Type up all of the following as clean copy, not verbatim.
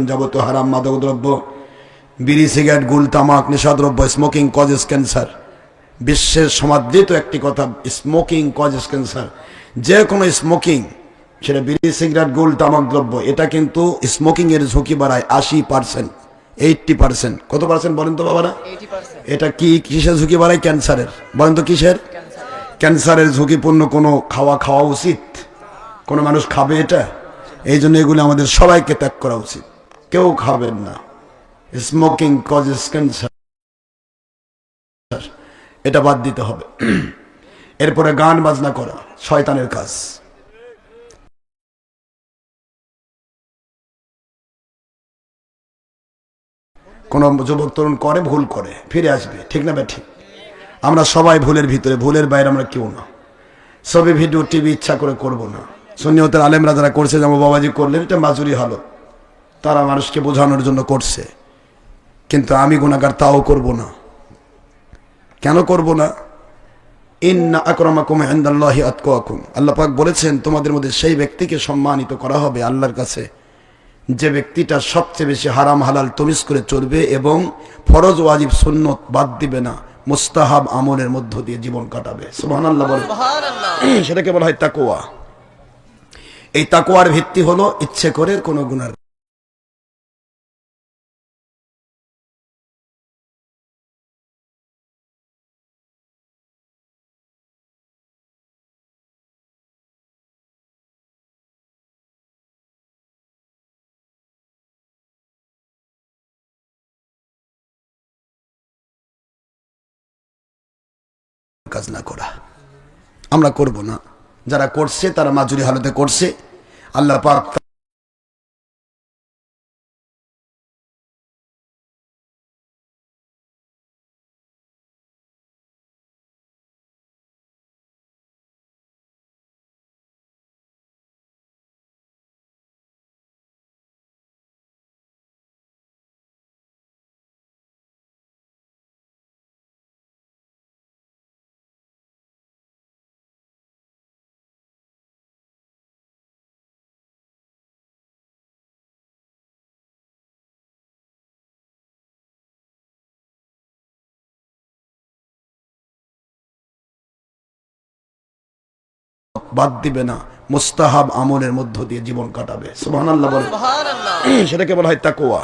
যাবতীয় হারাম মাদক দ্রব্য, বিড়ি, সিগারেট, গুল, তামাক, নেশাদ্রব্য, স্মোকিং কজেস ক্যান্সার। বিশ্বের সমাদৃত একটি কথা, স্মোকিং কজেস ক্যান্সার। যে কোনো স্মোকিং, সেটা বিড়ি, সিগারেট, গুল, তামাক দ্রব্য, এটা কিন্তু স্মোকিং এর ঝুঁকি বাড়ায় 80%, 80%। কত পার্সেন্ট বলেন তো বাবারা? এটা কি কিসের ঝুঁকি বাড়ায়? ক্যান্সারের। বলেন তো কিসের? ক্যান্সারের ঝুঁকিপূর্ণ কোনো খাওয়া উচিত? কোনো মানুষ খাবে এটা? এই জন্য এগুলো আমাদের সবাইকে ত্যাগ করা উচিত। কেউ খাবেন না। স্মোকিং কজেস ক্যান্সার, এটা বাদ দিতে হবে। এরপরে গান বাজনা করা শয়তানের কাজ। কোন যুবক তরুণ করে, ভুল করে, ফিরে আসবে, ঠিক না ঠিক? আমরা সবাই ভুলের ভিতরে, ভুলের বাইরে আমরা কেউ না। ছবি, ভিডিও, টিভি ইচ্ছা করে করব না। সুন্নিয়তের আলেমরা যারা করছে, যেমন বাবাজি করলেন, এটা মাজুরি হলো, তারা মানুষকে বোঝানোর জন্য করছে। কিন্তু আমি গুনাহগার, তাও করব না। কেন করব না? ইন্না আকরামাকুম ইনদাল্লাহি আতকাকুম। আল্লাহ পাক বলেছেন, তোমাদের মধ্যে সেই ব্যক্তিকে সম্মানিত করা হবে আল্লাহর কাছে যে ব্যক্তিটা সবচেয়ে বেশি হারাম হালাল তমিজ করে চলবে এবং ফরজ ওয়াজিব সুন্নত বাদ দিবে না, মুস্তাহাব আমলের মধ্য দিয়ে জীবন কাটাবে। সুবহানাল্লাহ বলে। সেটাকে বলা হয় তাকওয়া। এই তাকওয়ার ভিত্তি হলো ইচ্ছে করে কোনো গুনার কাজ না করা। আমরা করব না। যারা করছে তারা মাজুরি হালতে করছে। আল্লাহ পাক বাদ দিবে না, মুস্তাহাব আমলের মধ্য দিয়ে জীবন কাটাবে। সুবহানাল্লাহ বলে। সেটাকে বলা হয় তাকওয়া।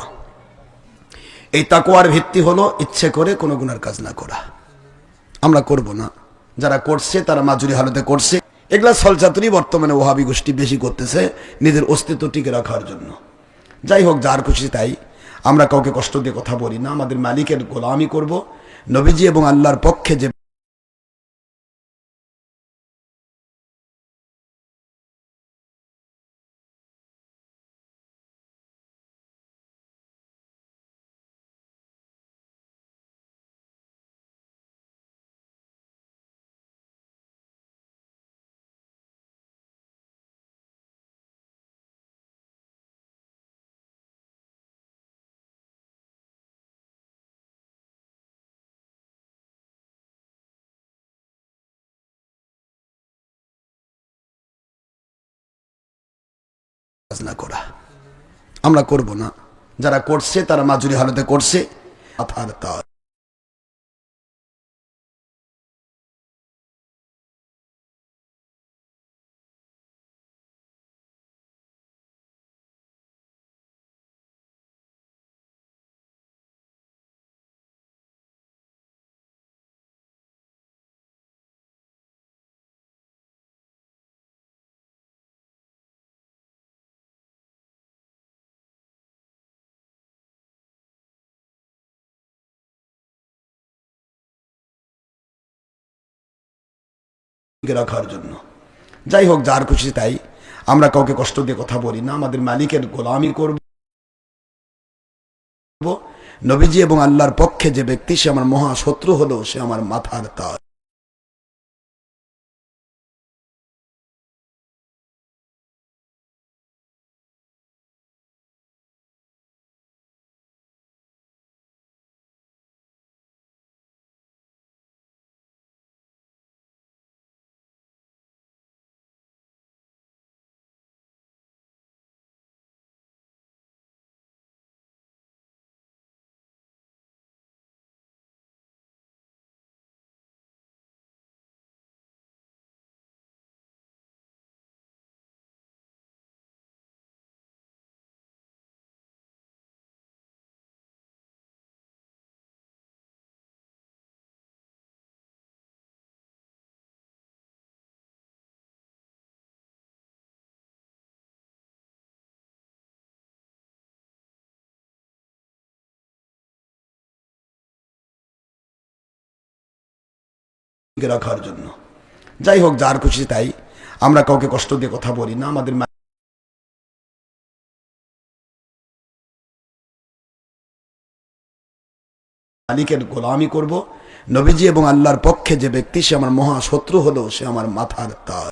এই তাকওয়ার ভিত্তি হলো ইচ্ছে করে কোনো গুনার কাজ না করা। আমরা করব না। যারা করছে তারা মাজুরি হালতে করছে। এগুলা ছলচাতুরি বর্তমানে ওহাবি গোষ্ঠী বেশি করতেছে নিজের অস্তিত্ব টিকে রাখার জন্য। যাই হোক, যার খুশি তাই। আমরা কাউকে কষ্ট দিয়ে কথা বলি না। আমাদের মালিকের গোলামি করব। নবীজি এবং আল্লাহর পক্ষে যে কাজ না করা, আমরা করব না। যারা করছে তারা মাজুরি হালতে করছে। মাথার তার টিকে রাখার জন্য। যাই হোক, যার খুশি তাই। আমরা কাউকে কষ্ট দিয়ে কথা বলি না। আমাদের মালিকের গোলামি করব। নবীজি এবং আল্লাহর পক্ষে যে ব্যক্তি, সে আমার মহা শত্রু হলেও সে আমার মাথার তাজ। রাখার জন্য। যাই হোক, যার খুশি তাই, আমরা কাউকে কষ্ট দিয়ে কথা বলি না। আমাদের মালিকের গোলামি করব। নবীজি এবং আল্লাহর পক্ষে যে ব্যক্তি, সে আমার মহা শত্রু হলো, সে আমার মাথার তাজ।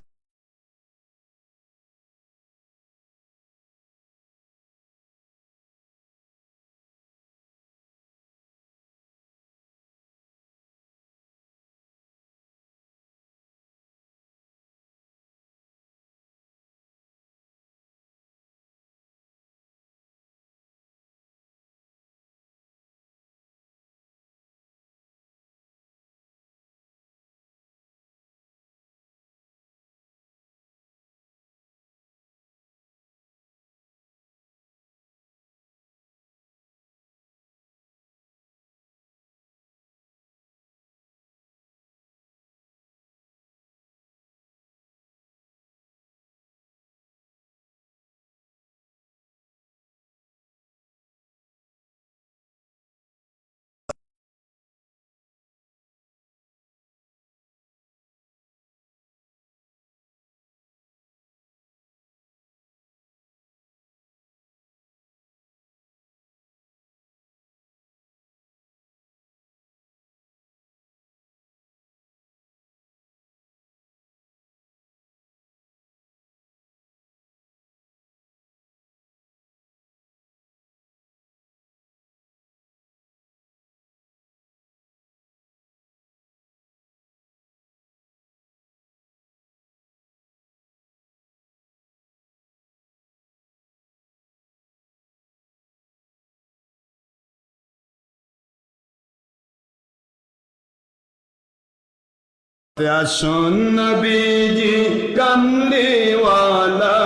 আসুন নবীজি কামলিওয়ালা,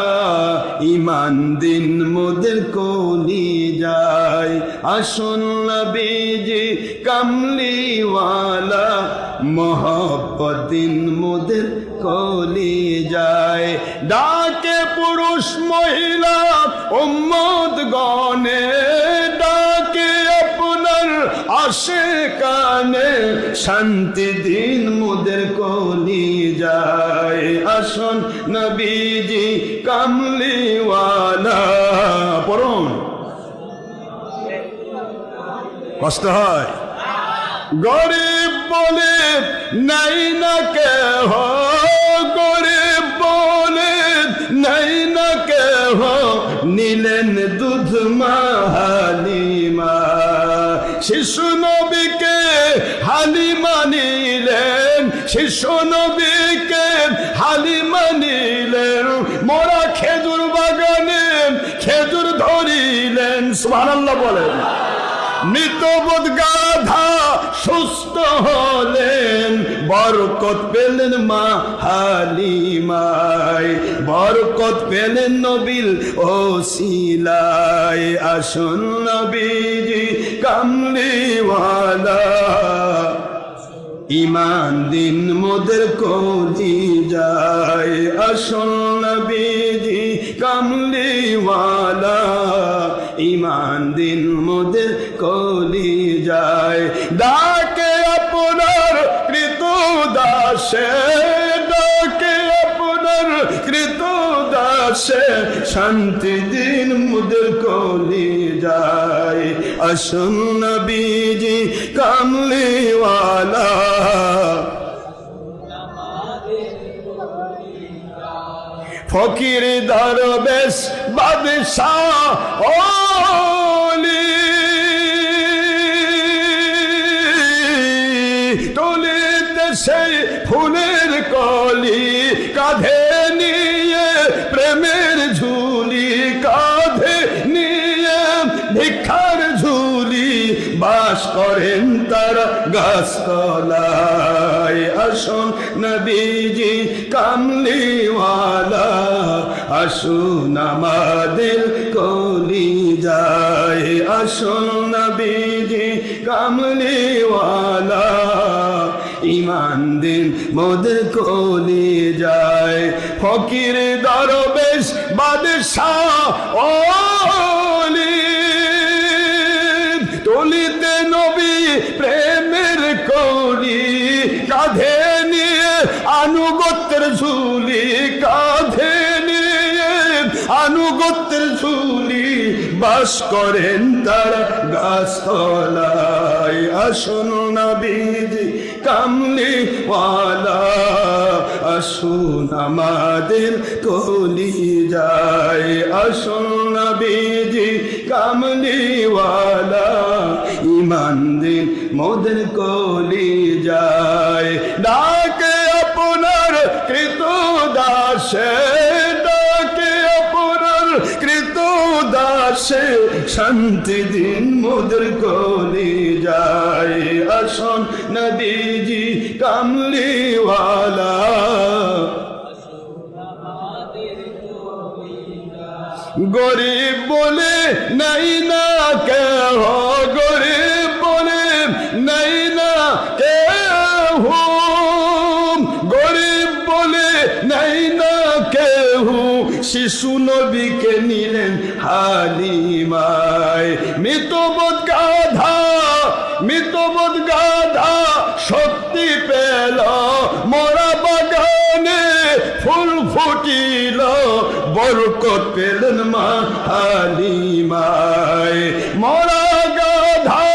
ইমান দিন মোদের কলি যায়। আসুন নবীজি কামলিওয়ালা, মোহব্বত দিন মোদের কলি যায়। ডাকে পুরুষ মহিলা উম্মত গণে, ডাকে আপনার আশিকানে, শান্তি দিন মোদের কলি যায়। আসুন নবীজি কামলিওয়ালা, পড়ুন, কষ্ট হয়। গরিব বলে নাই না কেহ, গরিব বলে নাই না কেহ, নিলেন দুধ মা হালিমা। শিশু নবীকে হালিমা নিলেন, শিশু নবীকে হালিমা নিলেন। মোরা খেজুর বাগানে খেজুর ধরিলেন, সুবহানাল্লাহ বলেন। মৃতবোধ গাধা সুস্থ হলেন, বরকত পেলেন মা হালিমায়, বরকত পেলেন নবীর ওসিলায়। আসুন নবীজি কামলিওয়ালা, ইমান দিন মোদের কলি যায়। আসুন নবীজি কামলিওয়ালা, ইমান দিন মোদের কলি যায়। ডাকে আপনার কৃত দাসে, ডাকে আপনার কৃত দাসে, শান্তি দিন মোদের কলি যায়। আসুন নবীজি কামলিওয়ালা, ফকির দরবেশ বাদশাহ ওলি, টলিতে সেই ফুলের কলি, কাঁধে নিয়ে প্রেমের ঝুলি, কাঁধে নিয়ে ভিক্ষার ঝুলি, বাস করেন তারা গাছতলায়। আসুন নবীজি কামলিওয়ালা, আসুন আমাদের কলি যায়। আসুন নবীজি কামলিওয়ালা, ইমান দিন মোদের কলি যায়। ফকির দরবেশ বাদশাহ ওলি, টলিতে নবী প্রেমের কলি, কাঁধে মহব্বতের ঝুলি কাঁধে নিয়ে, আনুগত্যের ঝুলি বাস করেন তারা গাছতলায়। আসুন নবীজি কামলি ওয়ালা, আসুন আমাদের কলি যায়। আসুন নবীজি কামলি ওয়ালা, ইমান দিন মোদের কলি যায়। ডাকে আপনার কৃত দাসে, ডাকে আপনার কৃত দাসে, শান্তি দিন মোদের কলি যায়। আসুন নবীজি কামলি ওয়ালা, গরিব বলে নাই না কেহ, গরিব বলে নাই না কেহ, গরিব বলে নাই না কেহ, শিশু নবীকে নিলেন হালিমায়। মৃতবোধ গাধা, মৃতবোধ গাধা শক্তি পেল, মরা বাগানে ফুল ফুটিল, বরকত পেলেন মা হালিমায়। মরা গাধা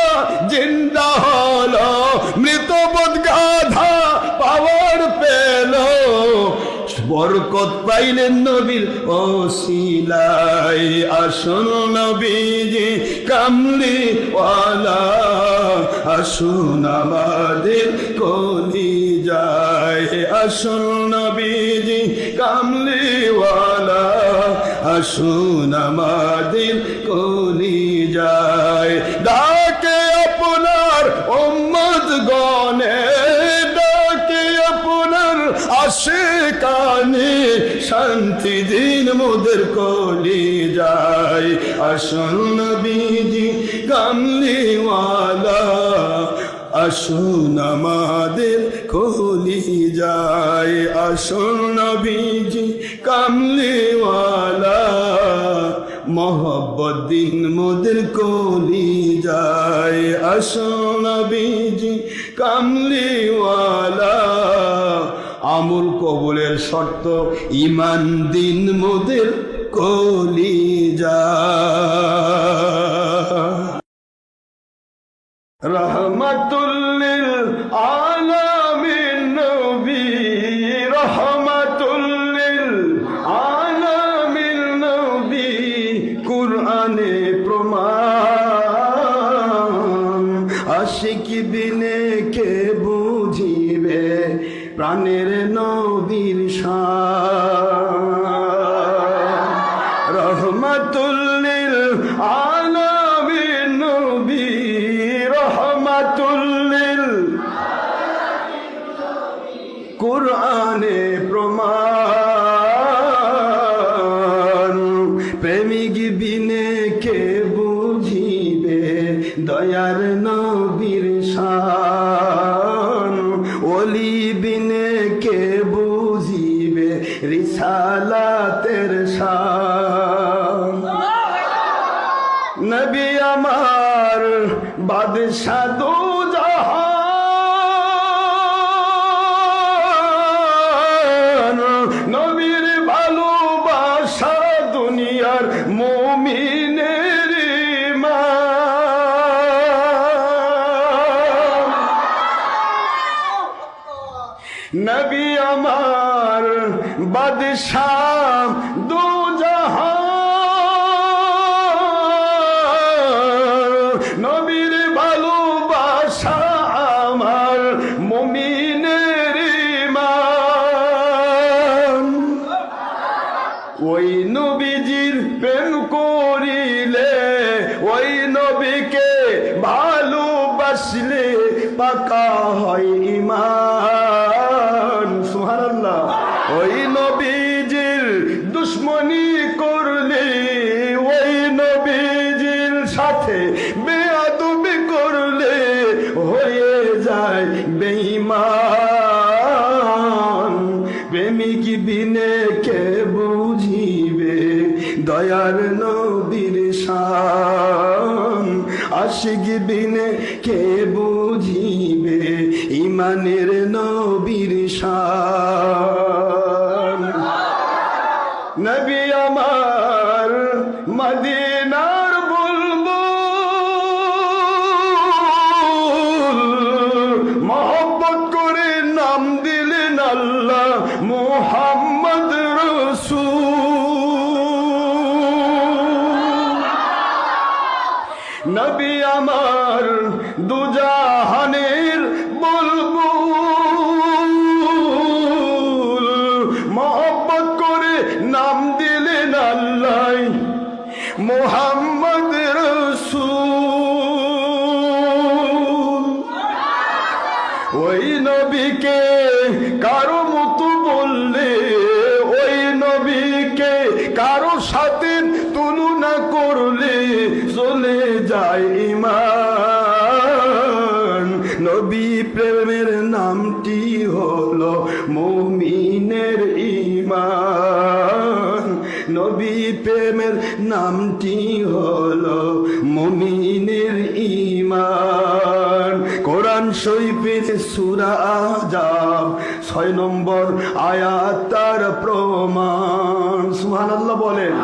জিন্দা হল, মৃতবোধ গাধা পাওয়ার পেল, বরকত পাইলেন নবীর ওসিলায়। আসুন নবীজি কামলি ওয়ালা, আসুন আমাদের কলি যায়। আসুন নবীজি কামলি ওয়ালা, আসুন আমাদের কলি যায়। ডাকে আপনার উম্মত গণে, ডাকে আপনার আশিকানে, শান্তি দিন মোদের কলি যায়। আসুন নবীজি কামলি ওয়ালা, আসুন আমাদের কলি যায়। আসুন নবীজি কামলি ওয়ালা, মোহব্বত দিন মোদের কলি যায়। আসুন নবীজি কামলি ওয়ালা, আমল কবুলের শর্ত ইমান দিন মোদের কলি যায়। রহমাতুল লিল আলামিন নবী, রহমাতুল লিল আলামিন নবী, কুরআনে প্রমাণ। আশিক বিনে কে বুঝিবে প্রাণের নবীর শান। রহমাতুল লিল আলামিন নবী, রহমাতুল লিল কুরআনে প্রমাণ। প্রেমিক বিনে কে বুঝিবে দয়ার নবীর শান। ওলি বিনে কে বুঝিবে রিসালাতের শান। নবী আমার বাদশা দো জাহান, নবীর ভালোবাসা দুনিয়ার মুমিনের ঈমান। নবী আমার বাদশা দো জাহান, নবীর ভালোবাসা আমার মুমিনের ঈমান। ওই নবীজির প্রেম করিলে, ওই নবীকে ভালোবাসলে পাকা হয় ঈমান। সুবহানাল্লাহ। ওই নবীজির দুশ্মনী করলে, ওই নবীজির সাথে বেয়াদবি করলে হয়ে যায় বেঈমান। প্রেমিক বিনে কে বুঝিবে দয়ার নবীর শান। আশিক বিনে কে বুঝিবে ইমানের নবীর শান। নবী আমার দুজাহানের বুলবুল, মহব্বত করে নাম দিলেন আল্লাহ মুহাম্মদ রাসূল। ওই নবীকে কারো মতো বললে, ওই নবীকে কারো সাথে তুলনা করলে চলে যায় ঈমান। নবী প্রেমের নামটি হলো মুমিনের ঈমান। নবী প্রেমের নামটি হলো মুমিনের ঈমান। কোরআন শরীফের সূরা আহজাব 6 নম্বর আয়াত তার প্রমাণ। সুবহানাল্লাহ বলেন।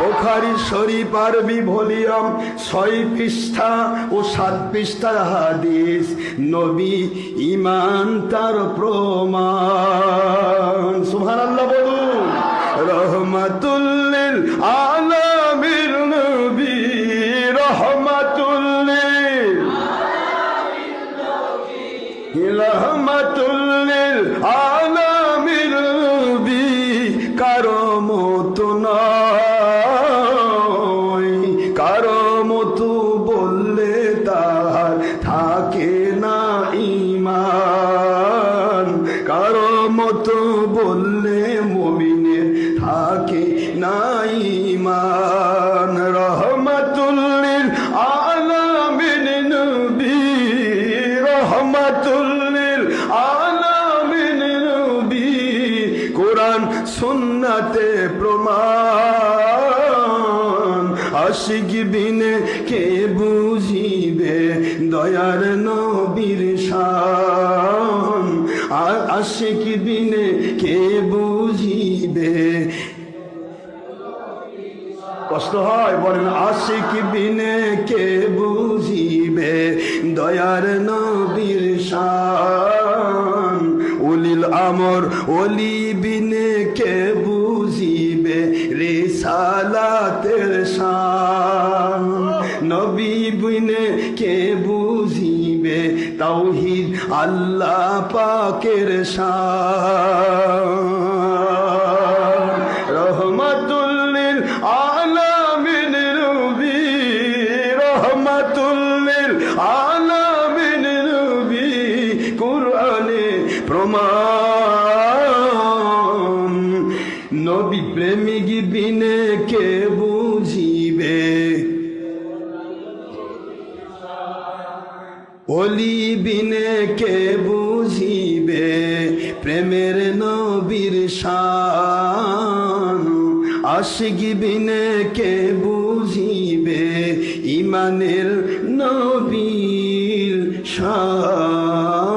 বুখারী শরীফ আরবি ভলিউম 6 পৃষ্ঠা ও 7 পৃষ্ঠার হাদিস। নবী ঈমান তার প্রমাণ। সুবহানাল্লাহ বলুন। রহমাতুল লিল আলামিন নবী, রহমাতুল লিল রহমাতুল লিল আলামিন নবী, কারো মতো নয়। কারো মতো বললে তার থাকে না ঈমান। কারো মতো বললে মুমিনের থাকে না ঈমান। রহমাতুল লিল আলামিন নবী, রহমাতুল লিল আলামিন নবী, কোরআন সুন্নাতে প্রমাণ। আশিক বিনে কে বুঝিবে দয়ার নবীর শান। আশিক বিনে কে বুঝিবে, কষ্ট হয় বলেন, আশিক বিনে কে বুঝিবে দয়ার নবীর শান। উলিল আমর ওলি বিনে কে বুঝিবে রিসালাতের শান। নবী বিনে কে বুঝিবে তাওহীদ আল্লাহ পাকের শান। রহমাতুল লিল আলামিন নবী, রহমাতুল লিল আলামিন নবী, কুরআনে প্রমাণ। নবী প্রেমিক বিনে কে বুঝিবে, ওলি বিনে কে বুঝিবে প্রেমের নবীর শান। আশিক বিনে কে বুঝিবে ঈমানের নবীর শান।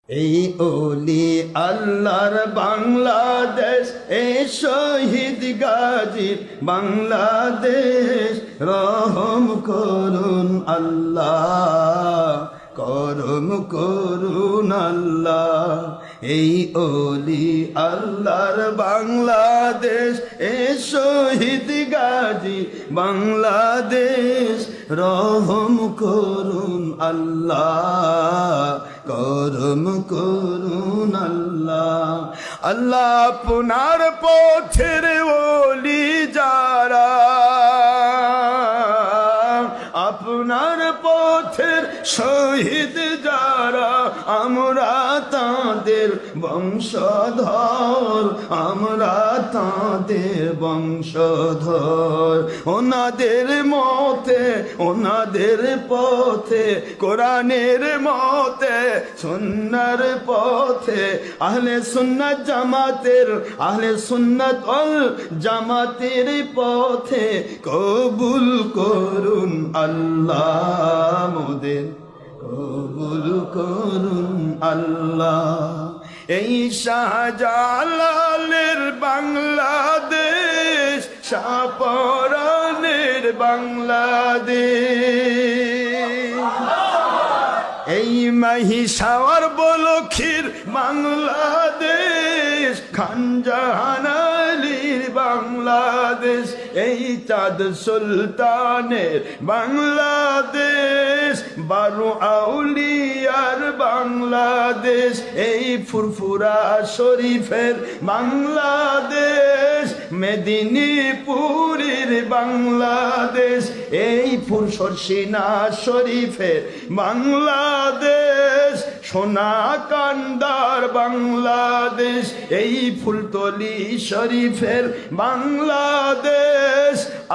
এই ওলি আল্লাহর বাংলাদেশ, এই শহীদ গাজীর বাংলাদেশ, রহম করুন আল্লাহ, করম করুন আল্লাহ। এই ওলি আল্লাহর বাংলাদেশ, এই শহীদ গাজী বাংলাদেশ, রহম করুন আল্লাহ, করম করুন আল্লাহ। আল্লাহ আপনার পথের ওলি যারা, আপনার পথের শহীদ যারা, আমরা তাদের বংশধর, আমরা তাদের বংশধর। ওনাদের মতে, ওনাদের পথে, কোরআনের মতে, সুন্নার পথে, আহলে সুন্নাত জামাতের, আহলে সুন্নাত ওয়াল জামাতের পথে কবুল করুন আল্লাহ, মোদের কবুল করুন আল্লাহ। এই শাহজালালের বাংলাদেশ, শাহপরানের বাংলাদেশ, এই মহিষাওয়ার বলক্ষীর বাংলাদেশ, খান জাহান আলীর বাংলাদেশ, এই চাঁদ সুলতানের বাংলাদেশ, বারো আউলিয়ার বাংলাদেশ, এই ফুরফুরা শরীফের বাংলাদেশ, মেদিনীপুরের বাংলাদেশ, এই ফুরসরসিনা শরীফের বাংলাদেশ, সোনাকান্দার বাংলাদেশ, এই ফুলতলি শরীফের বাংলাদেশ,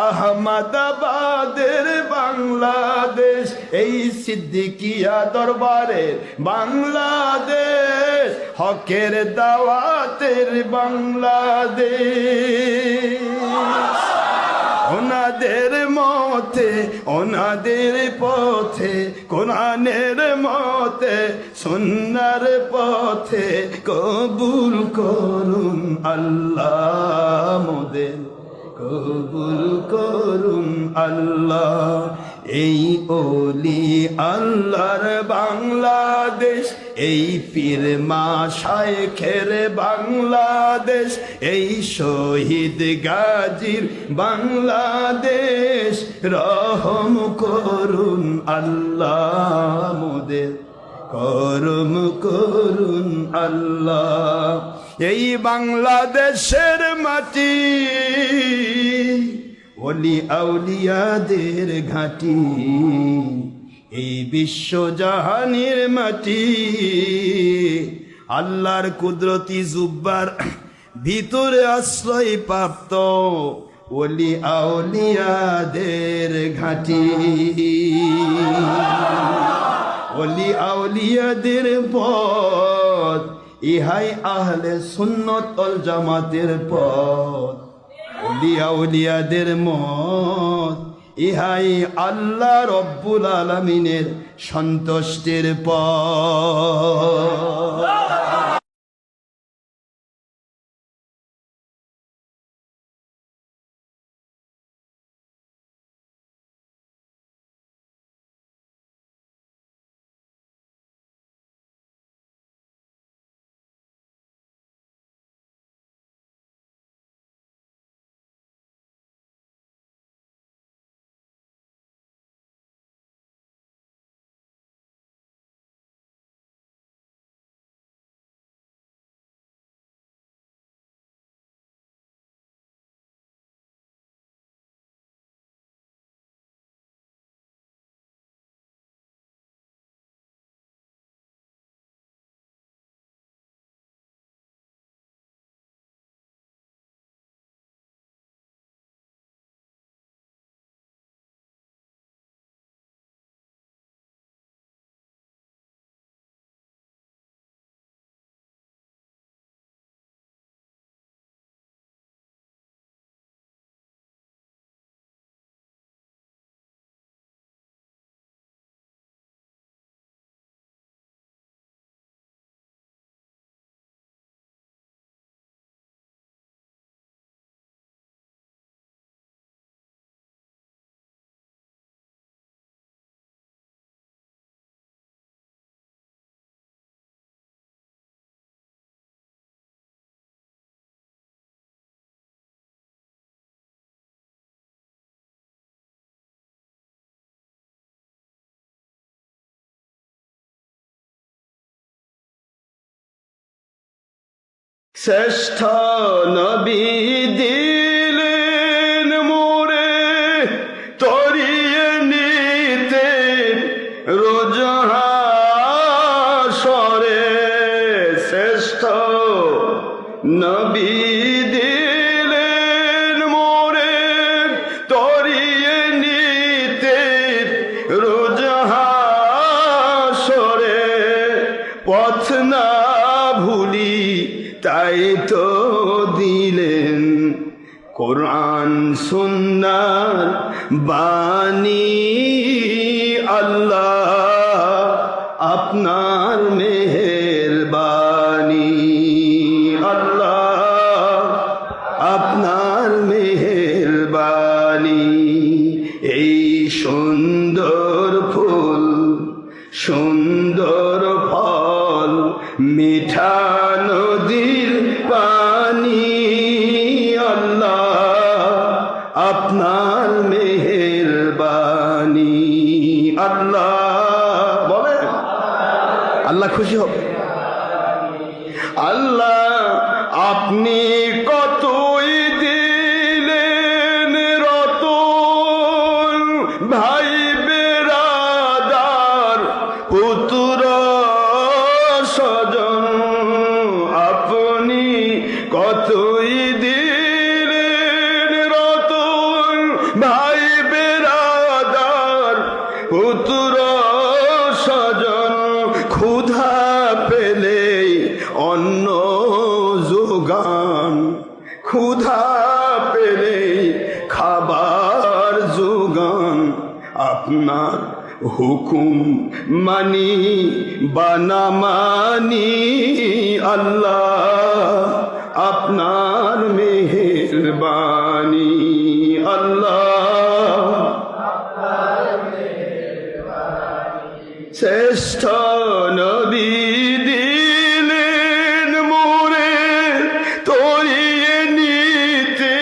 আহমদাবাদের বাংলাদেশ, এই সিদ্দিকিয়া দরবারের বাংলাদেশ, হকের দাওয়াতের বাংলাদেশ। ওনাদের মতে, ওনাদের পথে, কোরআনের মতে, সুন্নার পথে কবুল করুন আল্লাহ মোদের, কবুল করুন আল্লাহ। এই ওলি আল্লাহর বাংলাদেশ, এই পীর মাশায়েখের বাংলাদেশ, এই শহীদ গাজীর বাংলাদেশ, রহম করুন আল্লাহ মোদের, করম করুন আল্লাহ। এই বাংলাদেশের মাটি ওলি আউলিয়াদের ঘাঁটি, এই বিশ্বজাহানের মাটি, আল্লাহর কুদরতি জুব্বার ভিতরে আশ্রয় প্রাপ্ত ওলি আউলিয়াদের ঘাঁটি, ওলি আউলিয়াদের পথ, ইহাই আহলে সুন্নত ওয়াল জামাতের পথ, ওলি আউলিয়াদের মত, ইহাই আল্লাহ রব্বুল আলামিনের সন্তুষ্টির পথ। শ্রেষ্ঠ নবী দিলেন মোরে তরিয়ে নিতে রোজ হাসরে, শ্রেষ্ঠ নবী দিলেন মোরে তরিয়ে নিতে রোজ হাসরে, পথ না ভুলি তাই তো দিলেন কোরআন সুন্নার বাণী, আল্লাহ আপনার মেহেরবানি, আল্লাহ আপনার মেহেরবানি। এই সুন্দর ফুল সুন্দর আল্লাহ খুশি হবে। আল্লাহ আপনি কতই দিলেন রতন, ভাই বেরাদার পুত্র স্বজন, আপনি কতই দিলেন রতন, ভাই বেরাদার পুত্র স্বজন, ক্ষুধা পেলে অন্ন যোগান, ক্ষুধা পেলে খাবার যোগান, আপনার হুকুম মানি বানা মানি আল্লাহ আপনার মেহেরবানি, আল্লাহ শ্রেষ্ঠ নবী দিলেন মোরে তরিয়ে নিতে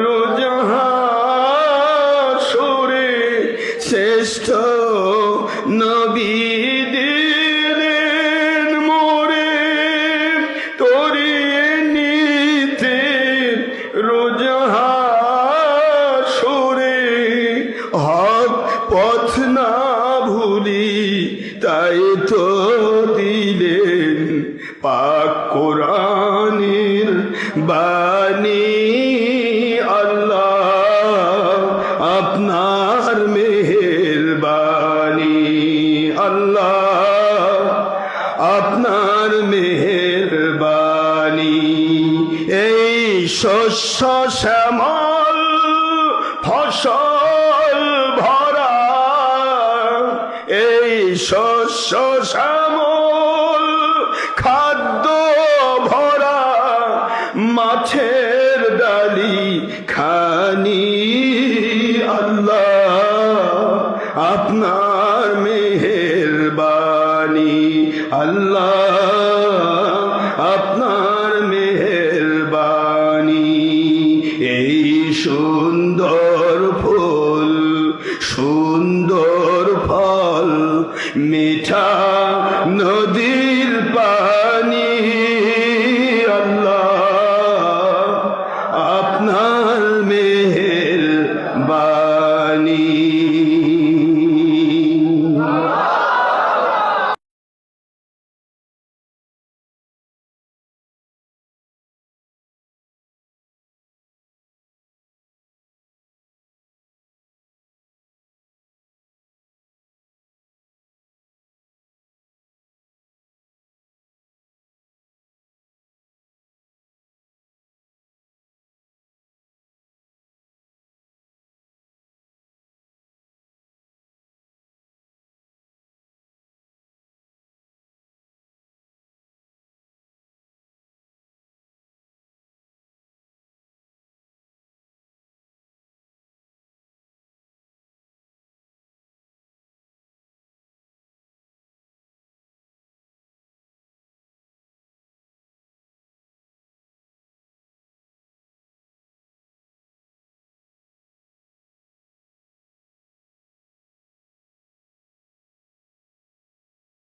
রোজহাসরে, শ্রেষ্ঠ নবী দিলেন মোরে তরিয়ে নিতে রোজহাসরে, হক পথ না ভুলি তাই তো দিলেন পাক কোরআনের বাণী, আল্লাহ আপনার মেহেরবানি, আল্লাহ আপনার মেহেরবানি। এই শস্য শ্যামল ফসল ভরা, এই শস্য শ্যামল খাদ্য ভরা, মাছের ডালি খানি আল্লাহ আপনার মেহেরবানি, আল্লাহ আপনার মেহেরবানি। এই সুন্দর ফুল সুন্দর ফল, মিঠা নদীর পানি,